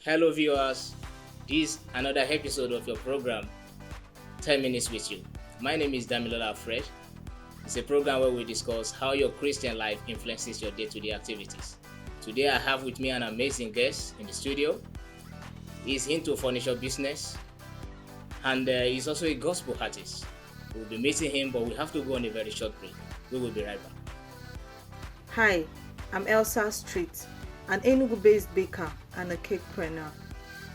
Hello, viewers. This is another episode of your program, 10 Minutes with You. My name is Damilola Fresh. It's a program where we discuss how your Christian life influences your day to day activities. Today, I have with me an amazing guest in the studio. He's into furniture business and he's also a gospel artist. We'll be meeting him, but we have to go on a very short break. We will be right back. Hi, I'm Elsa Street, an Enugu-based baker and a cakepreneur.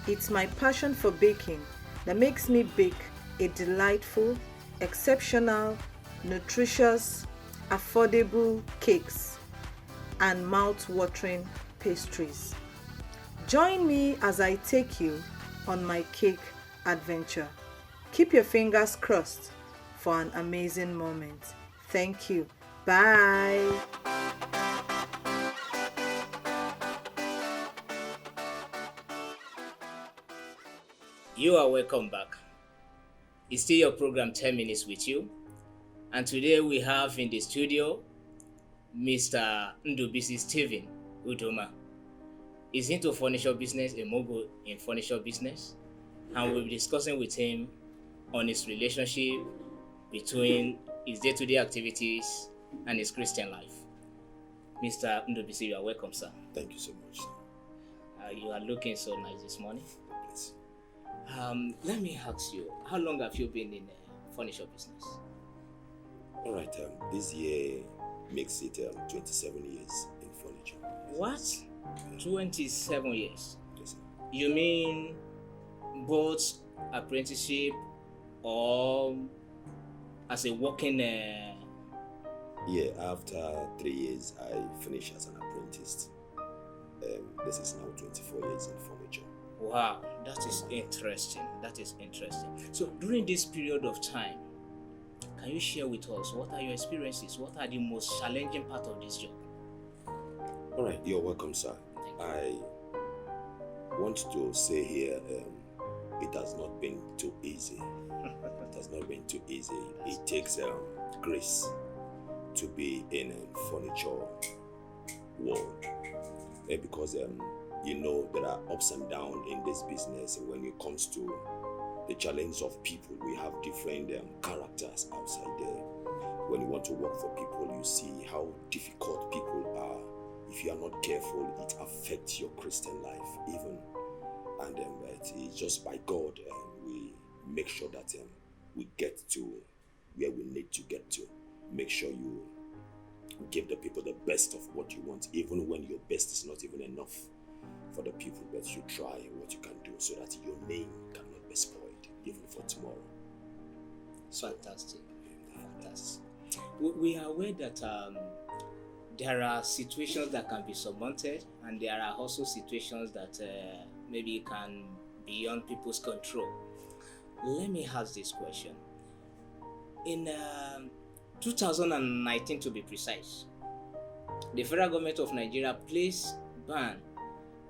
It's my passion for baking that makes me bake a delightful, exceptional, nutritious, affordable cakes and mouth-watering pastries. Join me as I take you on my cake adventure. Keep your fingers crossed for an amazing moment. Thank you. Bye. You are welcome back. It's still your program 10 Minutes with You. And today we have in the studio Mr. Ndubisi Steven Udoma. He's into furniture business, a mogul in furniture business. And we'll be discussing with him on his relationship between his day-to-day activities and his Christian life. Mr. Ndubisi, you are welcome, sir. Thank you so much. You are looking so nice this morning. Please. Let me ask you, how long have you been in furniture business? All right. This year makes it 27 years in furniture. What? 27 years? Yes, sir. You mean both apprenticeship or as a working? Yeah. After 3 years, I finished as an apprentice. This is now 24 years in furniture. Wow, that is interesting. So during this period of time, can you share with us what are your experiences? What are the most challenging part of this job? All right. You're welcome, sir. I want to say here, it has not been too easy. It has not been too easy. It takes grace to be in a furniture world. Because there are ups and downs in this business. When it comes to the challenge of people, we have different characters outside there. When you want to work for people, you see how difficult people are. If you are not careful, it affects your Christian life even. And it's just by God we make sure that we get to where we need to get to. Make sure you give the people the best of what you want, even when your best is not even enough for the people, but you try what you can do so that your name cannot be spoiled, even for tomorrow. Fantastic. We are aware that there are situations that can be surmounted, and there are also situations that maybe can be beyond people's control. Let me ask this question. In 2019, to be precise, the federal government of Nigeria placed ban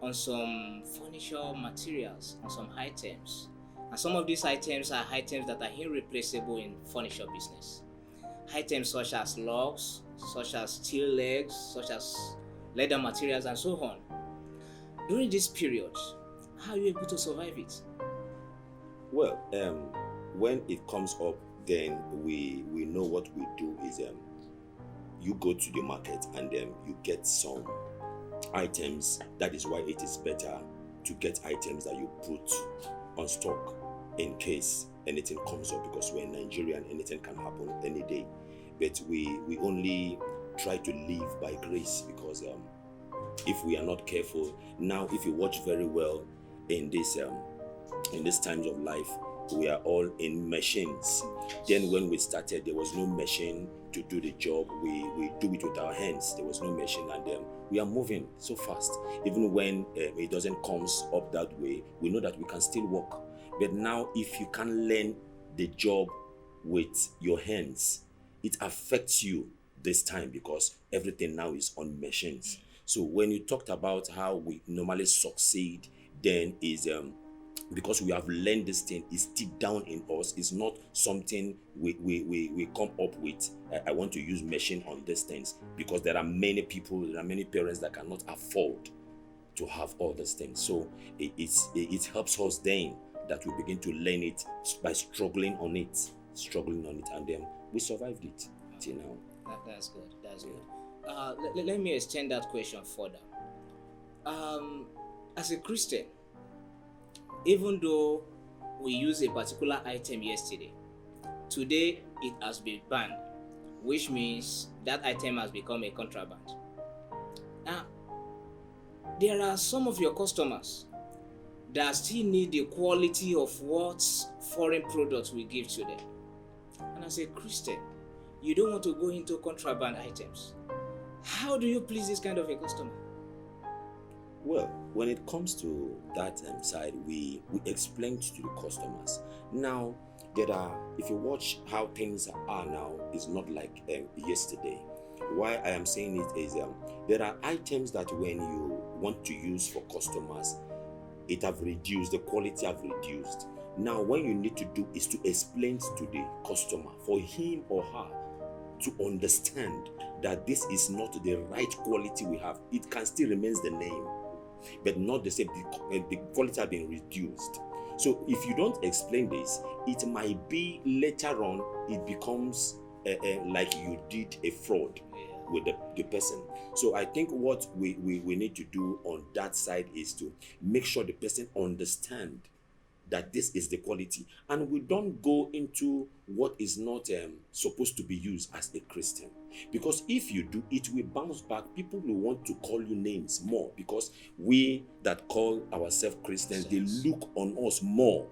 on some furniture materials, on some items. And some of these items are items that are irreplaceable in furniture business. Items such as logs, such as steel legs, such as leather materials, and so on. During this period, how are you able to survive it? Well, when it comes up, then we know what we do is you go to the market and you get some items. That is why it is better to get items that you put on stock in case anything comes up, because we're in Nigeria and anything can happen any day. But we only try to live by grace, because if we are not careful now, if you watch very well in this times of life, we are all in machines. Then when we started, there was no machine to do the job. We do it with our hands. There was no machine, and we are moving so fast. Even when it doesn't come up that way, we know that we can still walk. But now, if you can learn the job with your hands, it affects you this time, because everything now is on machines. So when you talked about how we normally succeed, then is because we have learned this thing, is deep down in us. It's not something we come up with. I want to use machine on these things, because there are many people, there are many parents that cannot afford to have all these things. So it helps us then that we begin to learn it by struggling on it, and then we survived it till now. That's good. That's good. Let me extend that question further. As a Christian, even though we use a particular item yesterday, today it has been banned, which means that item has become a contraband. Now, there are some of your customers that still need the quality of what foreign products we give to them. And as a Christian, you don't want to go into contraband items. How do you please this kind of a customer? Well, when it comes to that side, we explain to the customers. Now, if you watch how things are now, it's not like yesterday. Why I am saying it is there are items that when you want to use for customers, it have reduced, the quality have reduced. Now, what you need to do is to explain to the customer, for him or her to understand that this is not the right quality we have. It can still remains the name, but not the same. The quality have been reduced. So if you don't explain this, it might be later on it becomes like you did a fraud with the person. So I think what we need to do on that side is to make sure the person understand that this is the quality, and we don't go into what is not supposed to be used as a Christian, because if you do, it will bounce back. People will want to call you names more, because we that call ourselves Christians, they look on us more.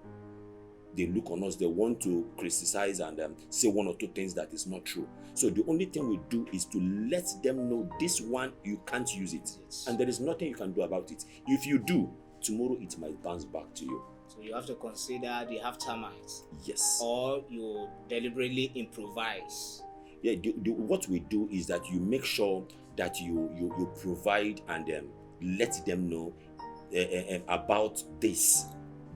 They look on us, they want to criticize and say one or two things that is not true. So the only thing we do is to let them know this one, you can't use it. Yes. And there is nothing you can do about it. If you do, tomorrow it might bounce back to you. So you have to consider the half termites. Yes. Or you deliberately improvise. Yeah, what we do is that you make sure that you provide and let them know about this,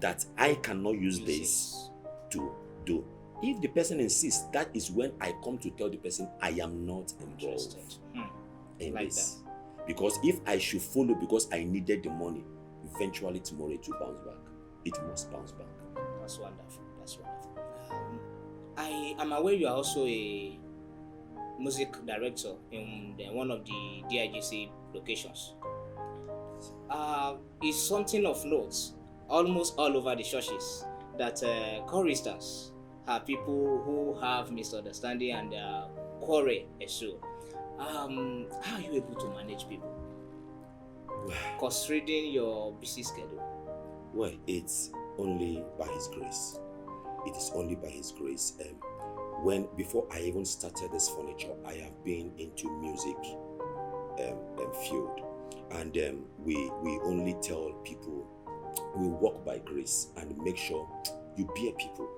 that I cannot use this to do. If the person insists, that is when I come to tell the person I am not involved in like this. Because if I should follow because I needed the money, eventually tomorrow it will bounce back. It must bounce back. That's wonderful. That's wonderful. I am aware you are also a music director in one of the DIGC locations. It's something of note almost all over the churches that choristers are people who have misunderstanding and quarrel issue. How are you able to manage people considering your busy schedule? Well, it's only by His grace. It is only by His grace. Before I even started this furniture, I have been into music field, and we only tell people we walk by grace and make sure you bear people,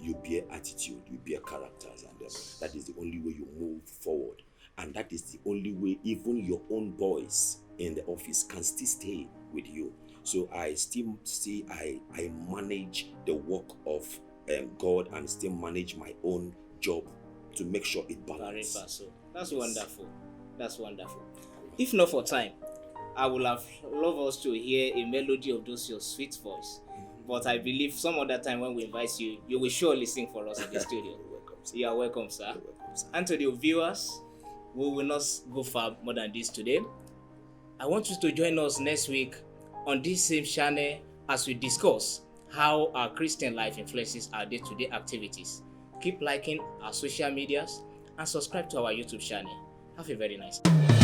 you bear attitude, you bear characters, and that is the only way you move forward, and that is the only way even your own boys in the office can still stay with you. So I still see I manage the work of God and still manage my own job to make sure it balances. That's wonderful. That's wonderful. If not for time, I would have loved us to hear a melody of those your sweet voice. But I believe some other time when we invite you, you will surely sing for us in the studio. Welcome, sir. You are welcome, sir. You're welcome, sir. And to the viewers, we will not go far more than this today. I want you to join us next week on this same channel as we discuss how our Christian life influences our day-to-day activities. Keep liking our social medias and subscribe to our YouTube channel. Have a very nice day.